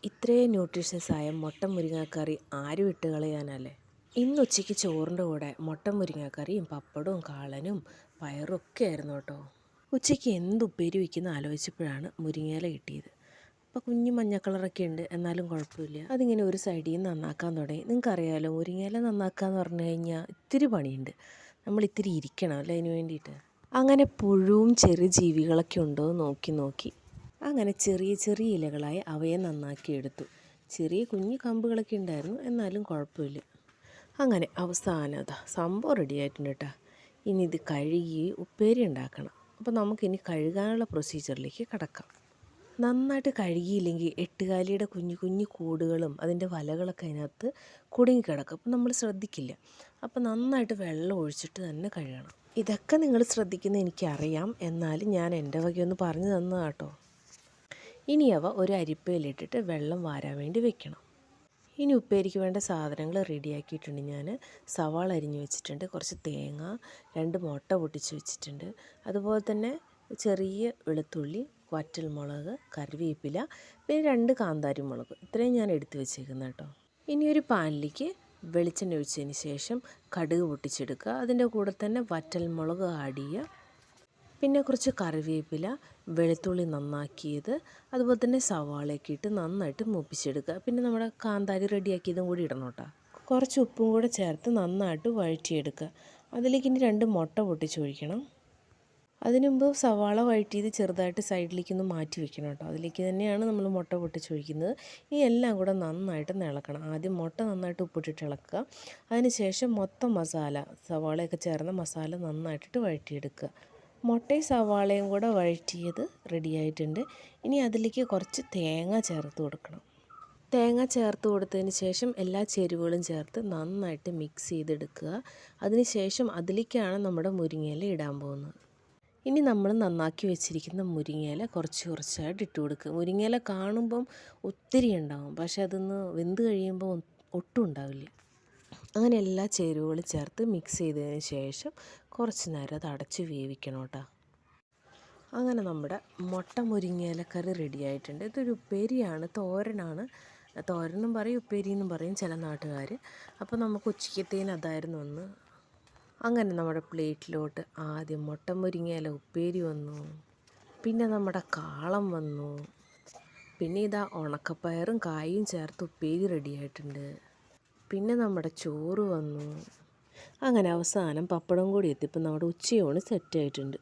ഇത്രയും ന്യൂട്രീഷ്യസ് ആയ മുട്ട മുരിങ്ങാക്കറി ആരും ഇട്ട് കളയാനല്ലേ. ഇന്ന് ഉച്ചയ്ക്ക് ചോറിൻ്റെ കൂടെ മുട്ട മുരിങ്ങാക്കറിയും പപ്പടവും കാളനും പയറും ഒക്കെ ആയിരുന്നു കേട്ടോ. ഉച്ചയ്ക്ക് എന്ത് ഉപ്പേരി വയ്ക്കുന്ന ആലോചിച്ചപ്പോഴാണ് മുരിങ്ങയില കിട്ടിയത്. അപ്പോൾ കുഞ്ഞു മഞ്ഞ കളറൊക്കെ ഉണ്ട്, എന്നാലും കുഴപ്പമില്ല. അതിങ്ങനെ ഒരു സൈഡിൽ നിന്ന് നന്നാക്കാൻ തുടങ്ങി. നിങ്ങൾക്കറിയാമല്ലോ, മുരിങ്ങയില നന്നാക്കുക എന്ന് പറഞ്ഞു കഴിഞ്ഞാൽ ഇത്തിരി പണിയുണ്ട്. നമ്മൾ ഇത്തിരി ഇരിക്കണം അല്ലേ അതിന് വേണ്ടിയിട്ട്. അങ്ങനെ പുഴുവും ചെറിയ ജീവികളൊക്കെ ഉണ്ടോ നോക്കി നോക്കി അങ്ങനെ ചെറിയ ചെറിയ ഇലകളായി അവയെ നന്നാക്കി എടുത്തു. ചെറിയ കുഞ്ഞു കമ്പുകളൊക്കെ ഉണ്ടായിരുന്നു, എന്നാലും കുഴപ്പമില്ല. അങ്ങനെ അവസാനം അതാ സംഭവം റെഡി ആയിട്ടുണ്ട് കേട്ടോ. ഇനി ഇത് കഴുകി ഉപ്പേരി ഉണ്ടാക്കണം. അപ്പോൾ നമുക്കിനി കഴുകാനുള്ള പ്രൊസീജിയറിലേക്ക് കടക്കാം. നന്നായിട്ട് കഴുകിയില്ലെങ്കിൽ എട്ടുകാലിയുടെ കുഞ്ഞു കുഞ്ഞു കൂടുകളും അതിൻ്റെ വലകളൊക്കെ അതിനകത്ത് കുടുങ്ങിക്കിടക്കും. അപ്പോൾ നമ്മൾ ശ്രദ്ധിക്കില്ല. അപ്പോൾ നന്നായിട്ട് വെള്ളം ഒഴിച്ചിട്ട് തന്നെ കഴുകണം. ഇതൊക്കെ നിങ്ങൾ ശ്രദ്ധിക്കുന്നത് എനിക്കറിയാം, എന്നാലും ഞാൻ എൻ്റെ വകയൊന്ന് പറഞ്ഞു തന്നതാണ് കേട്ടോ. ഇനി അവ ഒരു അരിപ്പയിലിട്ടിട്ട് വെള്ളം വാരാൻ വേണ്ടി വെക്കണം. ഇനി ഉപ്പേരിക്ക് വേണ്ട സാധനങ്ങൾ റെഡിയാക്കിയിട്ടുണ്ട്. ഞാൻ സവാള അരിഞ്ഞ് വെച്ചിട്ടുണ്ട്, കുറച്ച് തേങ്ങ, 2 മുട്ട പൊട്ടിച്ച് വെച്ചിട്ടുണ്ട്, അതുപോലെ തന്നെ ചെറിയ വെളുത്തുള്ളി, വറ്റൽമുളക്, കറിവേപ്പില, പിന്നെ 2 കാന്താരി മുളക്. ഇത്രയും ഞാൻ എടുത്ത് വെച്ചേക്കുന്നത് കേട്ടോ. ഇനി ഒരു പാനിലേക്ക് വെളിച്ചെണ്ണ ഒഴിച്ചതിന് ശേഷം കടുക് പൊട്ടിച്ചെടുക്കുക. അതിൻ്റെ കൂടെ തന്നെ വറ്റൽമുളക് ആഡ് ചെയ്യുക, പിന്നെ കുറച്ച് കറിവേപ്പില, വെളുത്തുള്ളി നന്നാക്കിയത്, അതുപോലെ തന്നെ സവാളയൊക്കെ ഇട്ട് നന്നായിട്ട് മൂപ്പിച്ചെടുക്കുക. പിന്നെ നമ്മുടെ കാന്താരി റെഡിയാക്കിയതും കൂടി ഇടണം കേട്ടോ. കുറച്ച് ഉപ്പും കൂടെ ചേർത്ത് നന്നായിട്ട് വഴറ്റിയെടുക്കുക. അതിലേക്ക് ഇനി 2 മുട്ട പൊട്ടിച്ചൊഴിക്കണം. അതിനു മുമ്പ് സവാള വഴറ്റിയത് ചെറുതായിട്ട് സൈഡിലേക്കൊന്ന് മാറ്റി വെക്കണം കേട്ടോ. അതിലേക്ക് തന്നെയാണ് നമ്മൾ മുട്ട പൊട്ടിച്ചൊഴിക്കുന്നത്. ഈ എല്ലാം കൂടെ നന്നായിട്ട് ഇളക്കണം. ആദ്യം മുട്ട നന്നായിട്ട് ഉപ്പിട്ടിട്ട് ഇളക്കുക. അതിന് ശേഷം മൊത്തം മസാല, സവാളയൊക്കെ ചേർന്ന മസാല നന്നായിട്ടിട്ട് വഴറ്റിയെടുക്കുക. മുട്ടയും സവാളയും കൂടെ വഴറ്റിയത് റെഡിയായിട്ടുണ്ട്. ഇനി അതിലേക്ക് കുറച്ച് തേങ്ങ ചേർത്ത് കൊടുക്കണം. തേങ്ങ ചേർത്ത് കൊടുത്തതിന് ശേഷം എല്ലാ ചേരുവകളും ചേർത്ത് നന്നായിട്ട് മിക്സ് ചെയ്തെടുക്കുക. അതിന് ശേഷം അതിലേക്കാണ് നമ്മുടെ മുരിങ്ങയില ഇടാൻ പോകുന്നത്. ഇനി നമ്മൾ നന്നാക്കി വെച്ചിരിക്കുന്ന മുരിങ്ങയില കുറച്ച് കുറച്ചായിട്ട് ഇട്ട് കൊടുക്കുക. മുരിങ്ങയില കാണുമ്പം ഒത്തിരി ഉണ്ടാവും, പക്ഷെ അതൊന്ന് വെന്ത് കഴിയുമ്പോൾ ഒട്ടും ഉണ്ടാവില്ല. അങ്ങനെ എല്ലാ ചേരുവകളും ചേർത്ത് മിക്സ് ചെയ്തതിന് ശേഷം കുറച്ച് നേരം അത് അടച്ച് വേവിക്കണം കേട്ടോ. അങ്ങനെ നമ്മുടെ മുട്ട മുരിങ്ങയിലക്കറി റെഡി ആയിട്ടുണ്ട്. ഇതൊരു ഉപ്പേരിയാണ്, തോരനാണ്. തോരനും പറയും ഉപ്പേരിയെന്നും പറയും ചില നാട്ടുകാർ. അപ്പോൾ നമുക്ക് ഉച്ചയ്ക്കത്തേന് അതായിരുന്നു ഒന്ന്. അങ്ങനെ നമ്മുടെ പ്ലേറ്റിലോട്ട് ആദ്യം മുട്ട മുരിങ്ങയില ഉപ്പേരി വന്നു, പിന്നെ നമ്മുടെ കാളം വന്നു, പിന്നെ ഇതാ ഉണക്കപ്പയറും കായും ചേർത്ത് ഉപ്പേരി റെഡി ആയിട്ടുണ്ട്, പിന്നെ നമ്മുടെ ചോറ് വന്നു. അങ്ങനെ അവസാനം പപ്പടം കൂടി എത്തിയപ്പോൾ നമ്മുടെ ഉച്ചയൂണ് സെറ്റായിട്ടുണ്ട്.